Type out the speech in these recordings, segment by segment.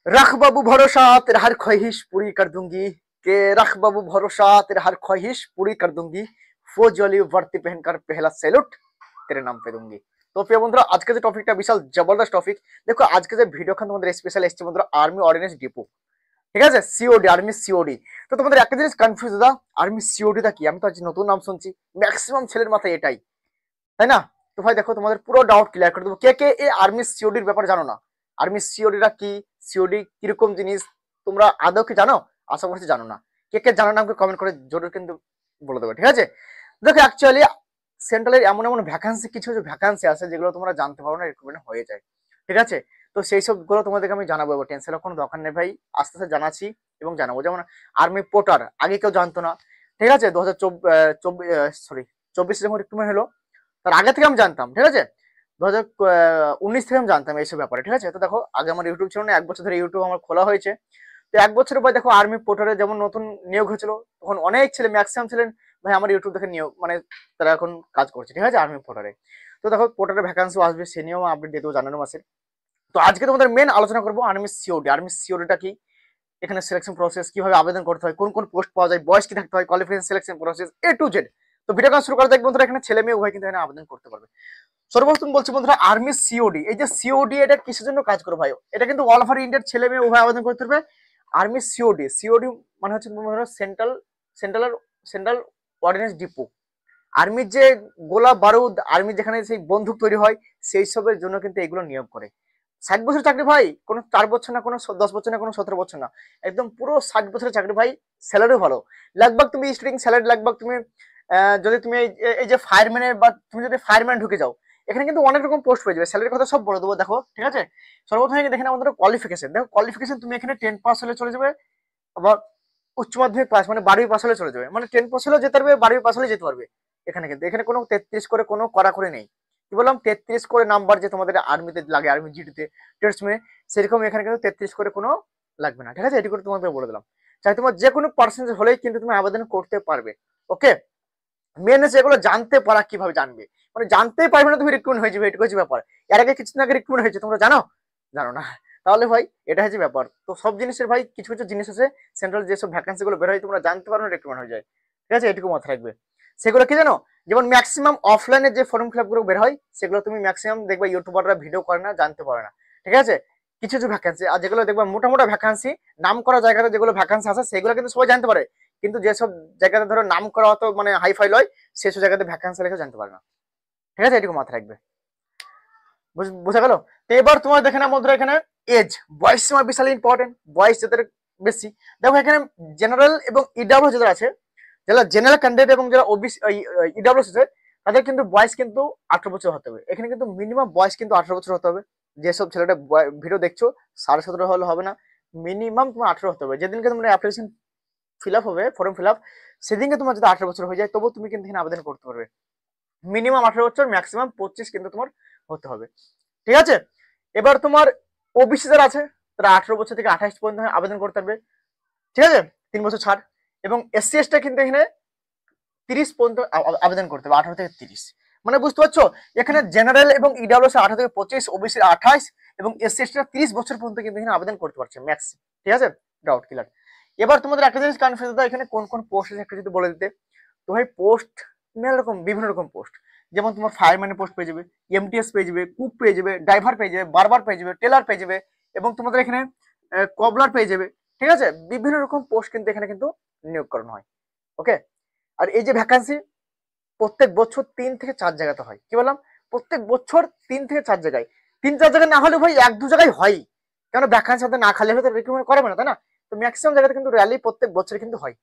रख बाबू भरोसा तेरा हर ख्वाहिश पूरी कर दूंगी के रख बाबू भरोसा तेरा हर ख्वाहिश पूरी कर दूंगी फौज वाली वर्दी पहनकर पहला सैल्यूट तेरे नाम पे दूंगी। तो प्रिय বন্ধুরা আজকে যে টপিকটা বিশাল জবরদস্ত টপিক। দেখো আজকে যে ভিডিওখান তোমাদের স্পেশাল এসেছে বন্ধুরা আর্মি অর্ডিন্যান্স ডিপো, ঠিক আছে, সিওডি, আর্মি সিওডি। তো তোমাদের একটা জিনিস কনফিউজ দাদা, আর্মি সিওডিটা কি? আমি তো আজ নতুন নাম শুনছি, ম্যাক্সিমাম ছেলের মাথায় এটাই, তাই না? তো ভাই দেখো তোমাদের পুরো ডাউট ক্লিয়ার করে দেবো। কে কে এই আর্মি সিওডির ব্যাপারে জানো না? আর্মি সিওডিটা কি, সিওডি কিরকম জিনিস তোমরা আদৌ কি জানো? আশা করছি জানো না। কে কে জানো না আমাকে কমেন্ট করে জরুর কিন্তু বলে দেবে, ঠিক আছে? দেখো অ্যাকচুয়ালি সেন্ট্রালের এমন এমন ভ্যাকান্সি, কিছু কিছু ভ্যাকান্সি আছে যেগুলো তোমরা জানতে পারো না, রিক্রুটমেন্ট হয়ে যায়, ঠিক আছে? তো সেই সবগুলো তোমাদেরকে আমি জানাবো, টেনশনের কোনো দরকার নেই ভাই, আস্তে আস্তে জানাচ্ছি এবং জানাবো। যেমন আর্মি পোর্টার আগে কেউ জানতো না, ঠিক আছে? 2024 যখন রিক্রুটমেন্ট হলো তার আগে থেকে আমি জানতাম, ঠিক আছে? 2019 থেকে আমি জানতাম এইসব ব্যাপারে, ঠিক আছে? তো দেখো আগে আমার ইউটিউব ছিল না, 1 বছর ধরে ইউটিউব আমার খোলা হয়েছে। তো 1 বছরের পর দেখো আর্মি পোর্টারে যেমন নতুন নিয়োগ হয়েছিল, তখন অনেক ছেলে, ম্যাক্সিমাম ছিলেন ভাই আমার ইউটিউব দেখে নিয়োগ, মানে তারা এখন কাজ করছে, ঠিক আছে, আর্মি পোর্টারে। তো দেখো পোর্টারে ভ্যাকান্সি আসবে, সে নিয়েও আপডেট দিয়ে দেবো জানানো মাসের। তো আজকে তোমাদের মেন আলোচনা করবো আর্মি সিওডি। আর্মি সিওডিটা কি, এখানে সিলেকশন প্রসেস, কিভাবে আবেদন করতে হয়, কোন কোন পোস্ট পাওয়া যায়, বয়স কি থাকতে হয়, qualification, selection process A to Z. তো ভিডিওটা শুরু করা যাক বন্ধুরা। এখানে ছেলে মেয়ে উভয় কিন্তু এখানে আবেদন করতে পারবে। সর্বপ্রথম বলছি বন্ধুরা, আর্মি সিওডি, এই যে সিওডি এটা কিসের জন্য কাজ করে ভাই? এটা কিন্তু অল ওভার ইন্ডিয়ার ছেলে মেয়ে উভয় আবেদন করতে পারবে। আর্মি সিওডি, সিওডি মানে হচ্ছে বন্ধুরা সেন্ট্রাল অর্ডিন্যান্স ডিপো। আর্মির যে গোলা বারুদ, আর্মির যেখানে সেই বন্দুক তৈরি হয়, সেই সবের জন্য কিন্তু এগুলো নিয়োগ করে। 60 বছর চাকরি ভাই, কোনো 4 বছর না, কোনো 10 বছর না, কোনো 17 বছর না, একদম পুরো 60 বছরের চাকরি ভাই। স্যালারিও ভালো, লাগভাগ তুমি স্টার্টিং স্যালারি লাগভাগ তুমি যদি তুমি এই যে ফায়ারম্যানের, বা তুমি যদি ফায়ারম্যান ঢুকে যাও, এখানে কিন্তু অনেক রকম পোস্ট পেয়ে যাবে। স্যালারির কথা সব বলে দেবো, দেখো, ঠিক আছে? সর্বপ্রথম দেখেন আমাদের কোয়ালিফিকেশন। দেখো কোয়ালিফিকেশন তুমি এখানে 10 পাস হলে চলে যাবে, আবার উচ্চ মাধ্যমিক পাস মানে 12 পাস হলে চলে যাবে, মানে 10 পাস হলেও যেতে পারবে, 12 পাস হলে যেতে পারবে। এখানে কিন্তু এখানে কোনো 33 করে কোনো কড়াকড়ি নেই। কি বললাম, 33 করে নাম্বার যে তোমাদের আর্মিতে লাগে, আর্মি জিডিতে ট্রেডসম্যানে, সেরকম এখানে কিন্তু 33 করে কোনো লাগবে না, ঠিক আছে? এটি করে তোমাদের বলে দিলাম। চাই তোমার যে কোনো পার্সেন্টেজ হলেই কিন্তু তুমি আবেদন করতে পারবে। ওকে, মেন হচ্ছে এগুলো জানতে পারা, কিভাবে জানবে, মানে জানতেই পারবে না তুমি রিক্রুটমেন্ট হয়ে যাবে, এটুকু হচ্ছে ব্যাপার। এর আগে কিছুদিন আগে রিক্রুটমেন্ট হয়েছে, তোমরা জানো? জানো না? তাহলে ভাই এটা হচ্ছে ব্যাপার। তো সব জিনিসের ভাই কিছু কিছু জিনিস আছে, সেন্ট্রাল যেসব ভ্যাকেন্সি গুলো বের হয় তোমরা জানতে পারো না, রিক্রুটমেন্ট হয়ে যায়, ঠিক আছে? এটুকু মাথায় রাখবে। সেগুলো কি জানো? যেমন ম্যাক্সিমাম অফলাইনে যে ফর্ম ফিল আপ গুলো বের হয়, সেগুলো তুমি ম্যাক্সিমাম দেখবে ইউটিউবাররা ভিডিও করে না, জানতে পারে না, ঠিক আছে? কিছু কিছু ভ্যাকেন্সি আর যেগুলো দেখবে মোটা মোটা ভ্যাকেন্সি, নাম করা জায়গাতে যেগুলো ভ্যাকেন্সি আছে সেগুলো কিন্তু সবাই জানতে পারে। কিন্তু যেসব জায়গাতে ধরো নাম করা অত মানে হাইফাই লয়, সেসব জায়গাতে ভ্যাকেন্সি লেখা জানতে পারে না, ঠিক আছে? এটুকু মাথায় রাখবে। বোঝা গেল? তো এবার তোমার দেখে না বন্ধুরা, এখানে এজ, বয়স সীমা বিশাল ইম্পর্টেন্ট, বয়স যাদের বেশি। দেখো এখানে জেনারেল এবং ইডাব্লিউ যারা আছে, যারা জেনারেল ক্যান্ডিডেট এবং যারা ওবিসি ইডাব্লিউ আছে, তাদের কিন্তু বয়স কিন্তু 18 বছর হতে হবে। এখানে কিন্তু মিনিমাম বয়স কিন্তু 18 বছর হতে হবে। যেসব ছেলেটা ভিডিও দেখছো 17.5 হলে হবে না, মিনিমাম তোমার 18 হতে হবে। যেদিনকে তোমার অ্যাপ্লিকেশন ফিল আপ হবে, ফর্ম ফিল আপ, সেদিনকে তোমার যদি 18 বছর হয়ে যায় তবু তুমি কিন্তু এখানে আবেদন করতে পারবে। মিনিমাম 18 বছর, ম্যাক্সিমাম 25 কিন্তু তোমার হতে হবে, ঠিক আছে? এবার তোমার ওবিসি যারা আছে তারা 18 বছর থেকে 28 পর্যন্ত আবেদন করতে পারবে, ঠিক আছে? 3 বছর ছাড়। এবং এসসি এসটা কিন্তু এখানে 30 পর্যন্ত আবেদন করতে হবে, 18 থেকে 30। মানে বুঝতে পারছো, এখানে জেনারেল এবং ইডাব্লিউ 18 থেকে 25, ওবিসি 28 এবং এসসি এসটা 30 বছর পর্যন্ত কিন্তু এখানে আবেদন করতে পারছে ম্যাক্স, ঠিক আছে? Doubt clear. এবার তোমাদের একটা জিনিস কনফিউজ হতো, এখানে কোন কোন পোস্ট আছে একটু যদি বলে দিতে। তো ভাই পোস্ট মেলা রকম, বিভিন্ন রকম পোস্ট। যেমন তোমার ফায়ারম্যানের পোস্ট পেয়ে যাবে, এমটিএস পেয়ে যাবে, কুক পেয়ে যাবে, ড্রাইভার পেয়ে যাবে, বারবার পেয়ে যাবে, টেলার পেয়ে যাবে, এবং তোমাদের এখানে কবলার পেয়ে যাবে, ঠিক আছে? বিভিন্ন রকম পোস্ট কিন্তু এখানে কিন্তু নিয়োগ করানো হয়। ওকে, আর এই যে ভ্যাকান্সি প্রত্যেক বছর 3 থেকে 4 জায়গাতে হয়। কি বললাম? প্রত্যেক বছর 3 থেকে 4 জায়গায়, 3-4 জায়গায় না হলে ভাই 1-2 জায়গায় হয়। কেন ভ্যাকান্সি হাতে না খালি হলে রিক্রুটমেন্ট করে না, তাই না? তো ম্যাক্সিমাম জায়গাতে কিন্তু র্যালি প্রত্যেক বছর কিন্তু হয়,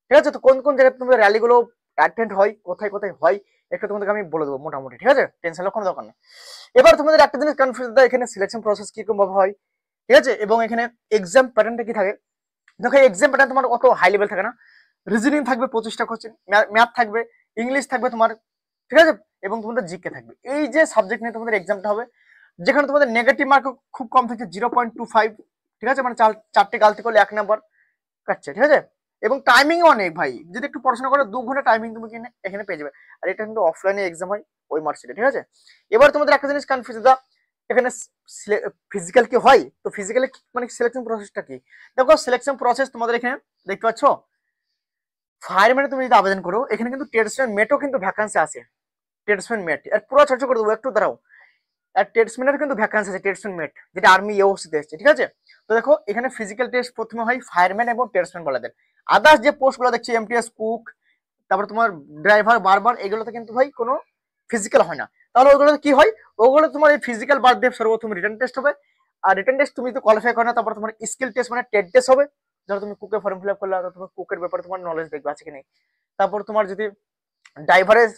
ঠিক আছে? তো কোন কোন জায়গায় তোমাদের র্যালি গুলো অ্যাটেন্ড হয়, কোথায় কোথায় হয়, একটু তোমাদেরকে আমি বলে দেবো মোটামুটি, ঠিক আছে? টেনশনের কোনো দরকার নেই। এবার তোমাদের একটা জিনিস কনফিউজ দেয়, এখানে সিলেকশন প্রসেস কিরকম ভাবে হয়, ঠিক আছে? এবং এখানে এক্সাম প্যাটার্নটা কি থাকে। দেখো এক্সাম প্যাটার্ন তোমার অত হাই লেভেল থাকে না। রিজনিং থাকবে 25টা কোশ্চেন, ম্যাথ থাকবে, ইংলিশ থাকবে তোমার, ঠিক আছে? এবং তোমাদের জিকে থাকবে। এই যে সাবজেক্ট নিয়ে তোমাদের এক্সামটা হবে, যেখানে তোমাদের নেগেটিভ মার্ক খুব কম থাকছে 0.25, ঠিক আছে? মানে 4টে গালতি করলে 1 নাম্বার কাটছে, ঠিক আছে? এবং টাইমিং অনেক ভাই, যদি একটু পড়াশোনা করো 2 ঘন্টা টাইমিং তুমি এখানে পেয়ে যাবে। আর এটা কিন্তু অফলাইনে এক্সাম হয় ওই মার্কশিটে, ঠিক আছে? এবার তোমাদের একটা জিনিস কনফিউজ দা, এখানে ফিজিক্যাল কি হয়, তো ফিজিক্যালি মানে সিলেকশন প্রসেসটা কি? দেখো সিলেকশন প্রসেস তোমাদের এখানে দেখতে পাচ্ছ, ফায়ারম্যানে তুমি যদি আবেদন করো এখানে কিন্তু ট্রেডসম্যান মেটও কিন্তু ভ্যাকান্সি আছে। ট্রেডসম্যান মেট এর পুরো চর্চা করে দেবো, একটু দাঁড়াও। আর ট্রেডসম্যানের কিন্তু ভ্যাকান্সি আছে, ট্রেডসম্যান মেট, যেটা আর্মি ইউওসিতে এসেছে, ঠিক আছে। তো দেখো এখানে ফিজিক্যাল টেস্ট প্রথমে হয় ফায়ারম্যান এবং ট্রেডসম্যান বলাদের। আদার্স যে পোস্টগুলো দেখছি এমটিএস, কুক, তারপর তোমার ড্রাইভার, বারবার, এগুলোতে কিন্তু ভাই কোনো ফিজিক্যাল হয় না। তাহলে ওগুলোতে কি হয়? ওগুলো তোমার এই ফিজিক্যাল বাদ দিয়ে সর্বপ্রথম রিটার্ন টেস্ট হবে। আর রিটার্ন টেস্ট তুমি তো কোয়ালিফাই করো না, তারপর তোমার স্কিল টেস্ট মানে টেট টেস্ট হবে। ধরো তুমি কুকের ফর্ম ফিল আপ করলে, তোমার কুকের ব্যাপারে তোমার নলেজ দেখবে আছে কি নেই। তারপর তোমার যদি ড্রাইভারের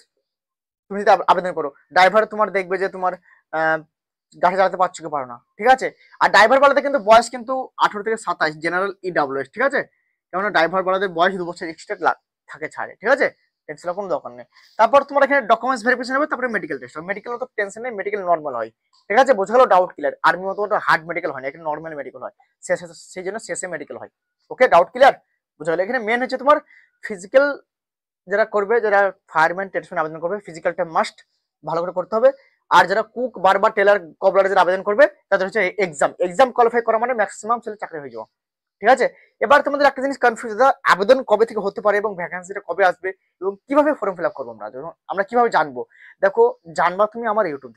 তুমি যদি আবেদন করো, ড্রাইভার তোমার দেখবে যে তোমার গাড়ি চালাতে পারছো কি পারো না, ঠিক আছে। আর ড্রাইভার বলাতে কিন্তু বয়স কিন্তু 18 থেকে 27, জেনারেল ইডাব্লিউএস, ঠিক আছে। কেননা ড্রাইভার বলাদের বয়স 2 বছর এক্সট্রা থাকে ছাড়ে, ঠিক আছে। টেনশন কোনো দরকার নেই। তারপর তোমার এখানে ডকুমেন্টস ভেরিফিকেশন হবে, তারপরে মেডিকেল টেস্ট হবে। মেডিকেল তো টেনশন নেই, মেডিকেল নর্মাল হয়, ঠিক আছে। বোঝা গেল? Doubt clear? আর্মি মতো হার্ড মেডিকেল হয় না, এখানে নর্মাল মেডিকেল হয়, সেই জন্য শেষে মেডিকেল হয়। ওকে, ডাউট ক্লিয়ার? বোঝা গেল? এখানে মেন হচ্ছে তোমার ফিজিক্যাল যারা করবে, যারা ফায়ারম্যান ট্রেডসম্যান আবেদন করবে, ফিজিক্যালটা মাস্ট ভালো করে করতে হবে। আর যারা কুক, বারবার, টেলার, কবলার যারা আবেদন করবে তাদের হচ্ছে এক্সাম কোয়ালিফাই করা মানে ম্যাক্সিমাম ছেলে চাকরি হয়ে যাওয়া, ঠিক আছে। এবার তোমাদের একটা জিনিস কনফিউজ, আবেদন কবে থেকে হতে পারে এবং ভ্যাকান্সিটা কবে আসবে এবং কিভাবে ফর্ম ফিল আপ করবো আমরা কিভাবে জানবো? দেখো, জানবা তুমি আমার ইউটিউব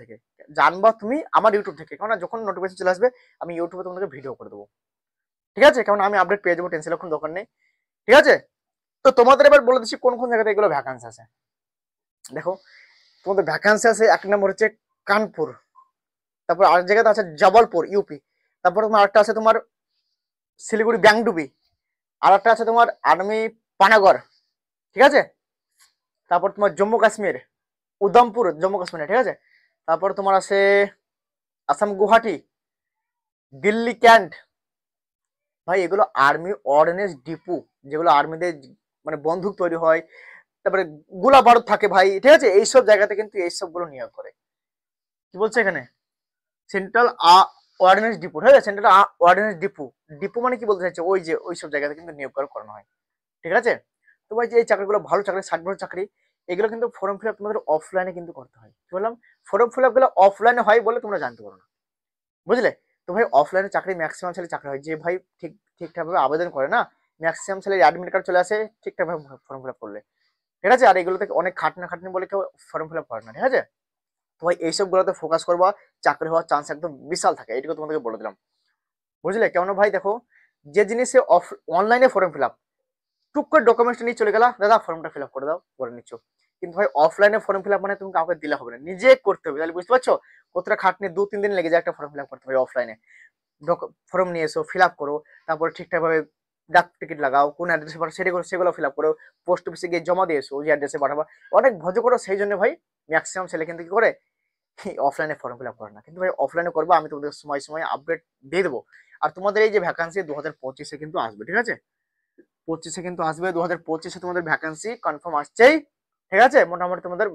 থেকে, কারণ যখন নোটিফিকেশন চলে আসবে আমি ইউটিউবে তোমাদেরকে ভিডিও করে দেবো, ঠিক আছে। কারণ আমি আপডেট পেয়ে যাবো, টেনশন কোনো দরকার নেই, ঠিক আছে। তো তোমাদের এবার বলে দিচ্ছি কোন কোন জায়গাতে এগুলো ভ্যাকান্সি আছে। দেখো তোমাদের ভ্যাকান্সি আছে, এক নম্বর হচ্ছে কানপুর, তারপর আরেক জায়গাতে আছে জবলপুর ইউপি, তারপর তোমার আরেকটা আছে তোমার শিলিগুড়ি ব্যাংডুবি, আর একটা আছে তোমার আর্মি পানাগড়, ঠিক আছে। তারপর তোমার জম্মু কাশ্মীর উধমপুর, জম্মু কাশ্মীর, ঠিক আছে। তারপর তোমার আছে আসাম গুয়াহাটি, দিল্লি ক্যান্ট, ভাই এগুলো আর্মি অর্ডিন্যান্স ডিপো, যেগুলো আর্মিদের মানে বন্দুক তৈরি হয়, তারপরে গোলা বারুদ থাকে ভাই, ঠিক আছে। এইসব জায়গাতে কিন্তু এইসব গুলো নিয়োগ করে। কি বলছে এখানে? সেন্ট্রাল অর্ডিন্যান্স ডিপো, ঠিক আছে। সেন্ট্রাল অর্ডিন্যান্স ডিপো, ডিপো মানে কি বলতে চাইছে? ওই যে ওইসব জায়গাতে কিন্তু নিয়োগ করানো হয়, ঠিক আছে। তো ভাই যে এই চাকরিগুলো ভালো চাকরি, 60 বছর চাকরি, এগুলো কিন্তু ফর্ম ফিল আপ তোমাদের অফলাইনে কিন্তু করতে হয়। কি বললাম? ফর্ম ফিল আপ গুলো অফলাইনে হয় বলে তোমরা জানতে পারো না, বুঝলে? তো ভাই অফলাইনে চাকরি ম্যাক্সিমাম ছেলে চাকরি হয় যে ভাই ঠিকঠাক ভাবে আবেদন করে না, ম্যাক্সিমাম ছেলে অ্যাডমিট কার্ড চলে আসে ঠিকঠাক ভাবে ফর্ম ফিল আপ করলে, ঠিক আছে। আর এগুলোতে অনেক খাটনি বলে কেউ ফর্ম ফিল আপ করে না, ঠিক আছে। তো ভাই এইসব গুলোতে ফোকাস করবা, চাকরি হওয়ার চান্স একদম বিশাল থাকে, এইটুকু তোমাদেরকে বলে দিলাম, বুঝলে? কেমন ভাই? দেখো, যে জিনিসে অনলাইনে ফর্ম ফিল আপ, টুক করে ডকুমেন্টস নিয়ে চলে গেলা, দাদা ফর্মটা ফিল আপ করে দাও, করে নিচ্ছ। কিন্তু ভাই অফলাইনে ফর্ম ফিল আপ মানে তুমি কাউকে দিলে হবে না, নিজে করতে হবে। তাহলে বুঝতে পারছো কতটা খাটনি? 2-3 দিন লেগে যায় একটা ফর্ম ফিল আপ করতে হবে অফলাইনে। ফর্ম নিয়ে এসো, ফিল আপ করো, তারপরে ঠিকঠাক ভাবে ডাক টিকিট লাগাও, কোন অ্যাড্রেসে পাঠাও সেগুলো ফিল আপ করো, পোস্ট অফিসে গিয়ে জমা দিয়ে এসো, ওই অ্যাড্রেসে পাঠাবা, অনেক ভজ করো। সেই জন্য ভাই ম্যাক্সিমাম ছেলে কিন্তু কি করে, অফলাইনে ফর্ম ফিল আপ করে না। কিন্তু ভাই অফলাইনে করবো, আমি তোমাদের সময় সময় আপডেট দিয়ে দেবো। আর তোমাদের এই যে ভ্যাকান্সি 2025-এ কিন্তু আসবে, ঠিক আছে। 25-এ কিন্তু আসবে, 2025-এ তোমাদের ভ্যাকান্সি কনফার্ম আসছেই, ঠিক আছে। মোটামুটি তোমাদের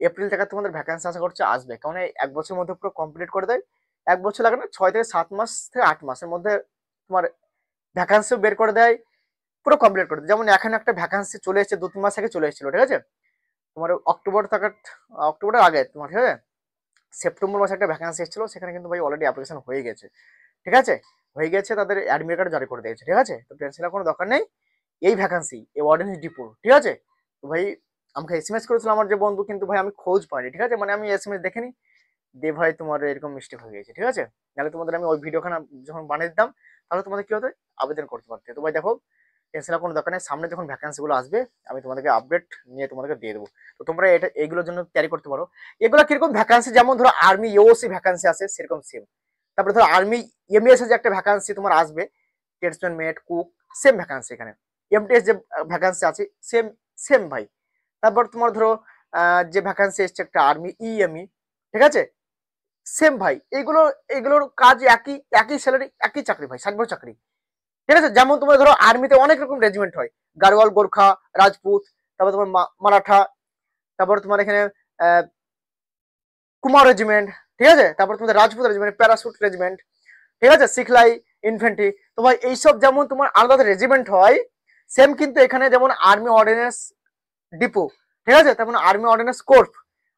এপ্রিল থেকে তোমাদের ভ্যাকান্সি আশা করছে আসবে, কারণ এই 1 বছরের মধ্যে পুরো কমপ্লিট করে দেয়। 1 বছর লাগে না, 6 থেকে 7 মাস থেকে 8 মাসের মধ্যে তোমার ভ্যাকান্সিও বের করে দেয়, পুরো কমপ্লিট করে দেয়। যেমন এখানে একটা ভ্যাকান্সি চলে এসেছে, 2-3 মাস আগে চলে এসেছিল, ঠিক আছে। তোমার অক্টোবরের আগে তোমার, ঠিক আছে, সেপ্টেম্বর মাসে একটা ভ্যাকান্সি এসেছিল, সেখানে কিন্তু ভাই অলরেডি অ্যাপ্লিকেশন হয়ে গেছে, ঠিক আছে। হয়ে গেছে, তাদের অ্যাডমিট কার্ড জারি করে দিয়েছে, ঠিক আছে। তো টেনশনের কোনো দরকার নেই। এই ভ্যাকান্সি এই অর্ডিন্যান্স ডিপো, ঠিক আছে। তো ভাই আমাকে এসএমএস করেছিল আমার যে বন্ধু, কিন্তু ভাই আমি খোঁজ পাইনি, ঠিক আছে। মানে আমি এসএমএস দেখিনি, দে ভাই তোমার এরকম মিস্টেক হয়ে গেছে, ঠিক আছে। নাহলে তোমাদের আমি ওই ভিডিওখানা যখন বানিয়ে দিতাম, তাহলে তোমাদের কি হতো, আবেদন করতে পারতে। তো ভাই দেখো, টেনশনের কোনো দরকার নেই, সামনে যখন ভ্যাকান্সি গুলো আসবে আমি তোমাদেরকে আপডেট নিয়ে তোমাদেরকে দিয়ে দেবো। তো তোমরা এইগুলোর জন্য তৈরি করতে পারো। এগুলো কিরকম ভ্যাকান্সি, যেমন ধরো আর্মি ইউওসি ভ্যাকান্সি আছে সেরকম সেম। তারপরে ধরো আর্মি এমএস যে একটা ভ্যাকান্সি তোমার আসবে, ট্রেডসম্যান মেট, কুক, সেম ভ্যাকান্সি এখানে। এমটিএস যে ভ্যাকান্সি আছে সেম সেম ভাই। তারপর তোমার ধরো যে ভ্যাকান্সি এসছে একটা আর্মি ইএমই, ঠিক আছে, সেম ভাই। এগুলোর কাজ একই, একই স্যালারি, একই চাকরি ভাই, 60 বছর চাকরি, ঠিক আছে। যেমন তোমার ধরো আর্মিতে অনেক রকম রেজিমেন্ট হয়, গাড়োয়াল, গোর্খা, রাজপুত, তারপর তোমার মারাঠা, তারপর তোমার এখানে কুমার রেজিমেন্ট, ঠিক আছে। তারপর তোমাদের রাজপুত রেজিমেন্ট, প্যারাশুট রেজিমেন্ট, ঠিক আছে, সিখলাই ইনফেন্ট্রি। তো ভাই এইসব যেমন তোমার আলাদা রেজিমেন্ট হয়, সেম কিন্তু এখানে যেমন আর্মি অর্ডিন্যান্স ডিপো, ঠিক আছে, তেমন আর্মি অর্ডিন্যান্স কোর্প,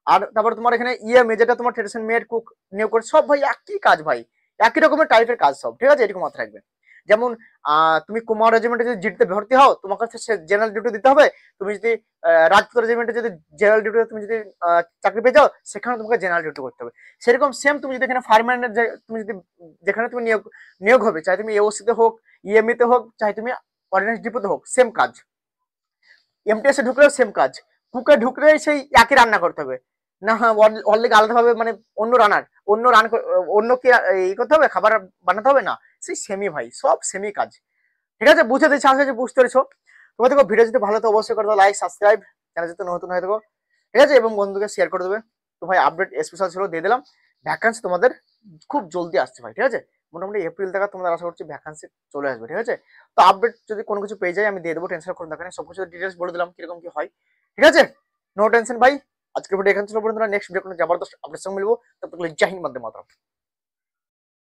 আর তারপর তোমার এখানে ইএমএ যেটা তোমার ট্রেডিশন মেড কুক নিয়োগ করে, সব ভাই একই কাজ ভাই, একই রকমের টাইপের কাজ সব, ঠিক আছে, এরকম মাথায় রাখবে। যেমন তুমি কুমার রেজিমেন্টে যদি জিডিতে ভর্তি হও, তোমার কাছে জেনারেল ডিউটি দিতে হবে। তুমি যদি রাজপুত রেজিমেন্টে যদি জেনারেল ডিউটি তুমি যদি চাকরি পেয়ে যাও, সেখানে তোমাকে জেনারেল ডিউটি করতে হবে। সেরকম সেম তুমি যদি এখানে ফায়ারম্যানের তুমি যদি যেখানে তুমি নিয়োগ নিয়োগ হবে, চাই তুমি এওসি তে হোক, ইএমই তে হোক, চাই তুমি অর্ডিন্যান্স ডিপোতে হোক, সেম কাজ। এমটিএস এ ঢুকলেও সেম কাজ, কুকে ঢুকলে সেই একই রান্না করতে হবে না, হ্যাঁ অলরেডি আলাদাভাবে মানে অন্য রান্নার অন্য রান অন্য কি ই করতে হবে, খাবার বানাতে হবে না, সেই সেমই ভাই, সব সেমই কাজ। ঠিক আছে, বুঝতে দিচ্ছি, আশা করছি বুঝতে পেরেছো। তোমার দেখো ভিডিও যদি ভালো তো অবশ্যই করে দাও লাইক সাবস্ক্রাইব, চ্যানেল যদি নতুন হয়ে থাকো, ঠিক আছে, এবং বন্ধুকে শেয়ার করে দেবে। তো ভাই আপডেট স্পেশাল ছিল দিয়ে দিলাম, ভ্যাকান্সি তোমাদের খুব জলদি আসছে ভাই, ঠিক আছে, মোটামুটি এপ্রিল থেকে তোমাদের আশা করছি ভ্যাকান্সি চলে আসবে, ঠিক আছে। তো আপডেট যদি কোনো কিছু পেয়ে যাই আমি দিয়ে দেবো, টেনশন করুন দেখেন, সবকিছু ডিটেলস বলে দিলাম কিরকম কি হয়, ঠিক আছে, নো টেনশন ভাই। আজকের ভিডিও এখান ছিল, বন্ধুরা নেক্সট ভিডিও কোনো জবরদস্ত আপডেট সঙ্গে মিলবো, তব তক জয় হিন্দ, বন্দে মাতরম।